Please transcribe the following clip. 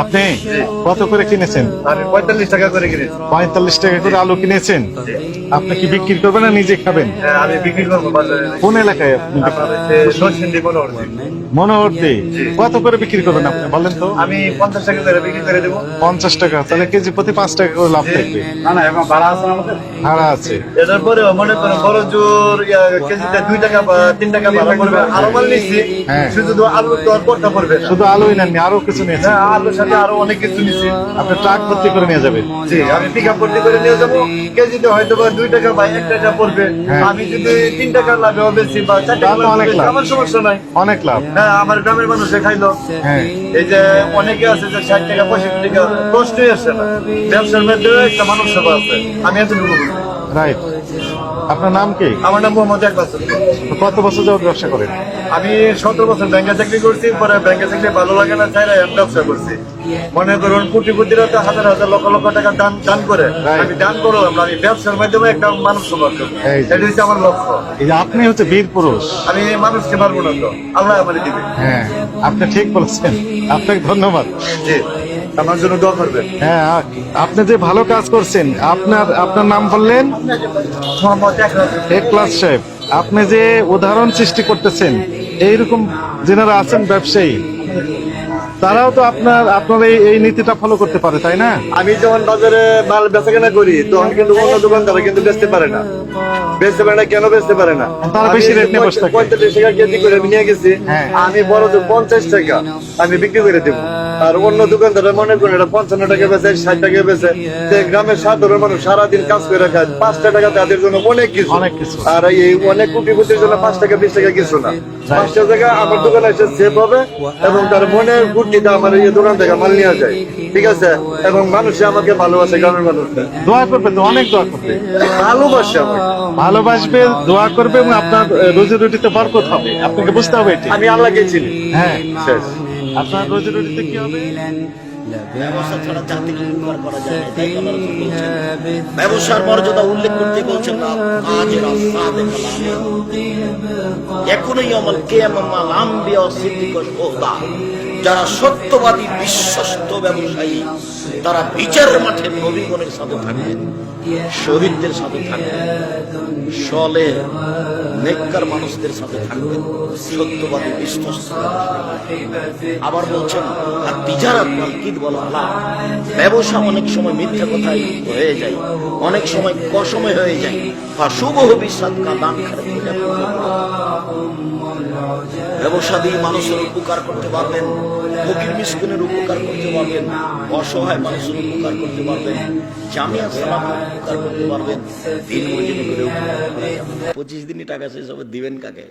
আপনি কত করে কিনেছেন? আমি 45 টাকা করে কিনেছি। 45 টাকা করে আলু কিনেছেন। আপনি কি বিক্রি করবেন না নিজে খাবেন? হ্যাঁ, আমি বিক্রি করবো বাজারে। কোন এলাকায় আপনি বিক্রি আপনার করবেন? হচ্ছে নরসিংদী মনোহরদী। মনোহরদী। কত করে বিক্রি করবেন আপনি বলেন তো? আমি 50 টাকা করে বিক্রি করে দেবো। 50 টাকা, তাহলে কেজি প্রতি 5 টাকা করে লাভ থাকবে। না না, এখন ভাড়া আছে আমাদের। ভাড়া আছে। এটার পরে মনে করেন বড় জোর কেজিতে 2 টাকা বা 3 টাকা ভাড়া পড়বে। আরো মাল নিচ্ছি, হ্যাঁ। শুধু তো আলু তো আর পড়তে পড়বে না। শুধু আলুই নেননি, আরো কিছু নিয়েছেন। হ্যাঁ, আলুর সাথে আরো অনেক কিছু নিচ্ছি। আপনি ট্রাক ভর্তি করে নিয়ে যাবেন। জি, আমি পিক আপ ভর্তি করে নিয়ে যাবো। কেজিতে হয়তো বা 2 টাকা বা 1 টাকা পড়বে। হ্যাঁ। আমি যদি 3 টাকা লাভে বেশি বা 4 টাকা তাহলে অনেক লাভে লাভ। আমার সমস্যা নাই। অনেক লাভ। হ্যাঁ, আমার গ্রামের মানুষে খাইলো। হ্যাঁ। এই যে অনেকে আছে যে 60 টাকা 65 টাকা প্রশ্নই আসে না। ব্যবসার মধ্যে একটা মানুষ সেবা আছে, আমি এতটুকু বুঝি। রাইট। আপনার নাম কি? আমার নাম মোহাম্মদ একবাস। কত বছর যাবত ব্যবসা করেন? আমি 17 বছর ব্যাংকে চাকরি করছি, পরে ব্যাংকে চাকরি ভালো লাগে না, চাইলে আমি ব্যবসা করছি। মনে করুন কোটিপতিরা তো হাজার হাজার লক্ষ লক্ষ টাকা দান করে। Right. আমি দান করলাম না, আমি ব্যবসার মাধ্যমে একটা মানুষ সমাজ করবো। এই যে। এটা হচ্ছে আমার লক্ষ্য। এই যে আপনি হচ্ছে বীর পুরুষ। আমি মানুষকে মারবো না তো, আল্লাহ আমার দিবে। হ্যাঁ, আপনি ঠিক বলেছেন। আপনাকে ধন্যবাদ। জি, আমার জন্য দোয়া করবেন। হ্যাঁ, আপনি যে ভালো কাজ করছেন। আপনার নাম বললেন? মোহাম্মদ একবাস। একলাস সাহেব, আপনি যে উদাহরণ সৃষ্টি করতেছেন, এইরকম যারা আছেন ব্যবসায়ী, তারাও তো আপনার এই নীতিটা ফলো করতে পারে, তাই না? আমি যখন বাজারে মাল বেচাকেনা করি তখন কিন্তু অন্য দোকানদারা কিন্তু বেচতে পারে না। বেচতে পারে না কেন বেচতে পারে না? তারা বেশি রেট নিয়ে বসে থাকে। 45 টাকা কেজি করে আমি নিয়ে গেছি। হ্যাঁ। আমি বড় তো 50 টাকা আমি বিক্রি করে দেবো। আর অন্য দোকানদারা মনে করেন এটা 55 টাকা বেচে, 60 টাকা বেচে। যে গ্রামের সাধারণ মানুষ সারাদিন কাজ করে খায়, 5 টাকা তাদের জন্য অনেক কিছু। অনেক কিছু। আর এই অনেক কোটিপতির জন্য 5 টাকা 20 টাকা কিছু না। 5 টাকা আমার দোকানে এসে সেভ হবে এবং তার মনের বুদ্ধিটা আমার এই দোকান থেকে মাল নিয়ে যায়। ঠিক আছে? এবং মানুষে আমাকে ভালোবাসে, গ্রামের মানুষ দোয়া করবে তো, অনেক দোয়া করবে। ভালোবাসে আমাকে। ভালোবাসবে, দোয়া করবে এবং আপনার রুজি রুটিতে বরকত হবে। আপনাকে বুঝতে হবে এটি। আমি আল্লাহকে চিনি। হ্যাঁ, শেষ। আপনার রুজি রুটিতে কি হবে? ব্যবসা ছাড়া জাতিকে উপকার করা যায় না, তাই আল্লাহ রাসূল বলছেন। ব্যবসার মর্যাদা উল্লেখ করতে বলছেন না, তাজির আস-সাদিক আল-আমিন ইয়াকুনু ইয়াউমাল কিয়ামাহ আল-আনবিয়া ওয়াস-সিদ্দিক ওয়াশ-শুহাদা। যারা সত্যবাদী বিশ্বস্ত ব্যবসায়ী, তারা বিচারের মাঠে নবীগণের সাথে থাকবেন, শহীদদের সাথে থাকবেন, সলেহ নেককার মানুষদের সাথে থাকবেন, সত্যবাদী বিশ্বস্ত। আবার বলছেন আর তিজারাত ওয়াল কিযব ওয়াল হালাল। ব্যবসা অনেক সময় মিথ্যা কথাই হয়ে যায়, অনেক সময় কসময় হয়ে যায়। ফাশুবহু বিসাদকা দান করে ব্যবসা দিয়ে মানুষের উপকার করতে পারবেন, ফকির মিসকিনের উপকার করতে পারবেন, অসহায় মানুষের উপকার করতে পারবেন, জামিয়া সালামের উপকার করতে পারবেন, দিন মজুরি করে উপকার করা যাবে। 25 দিনই টাকা শেষ হবে, দিবেন কাকে?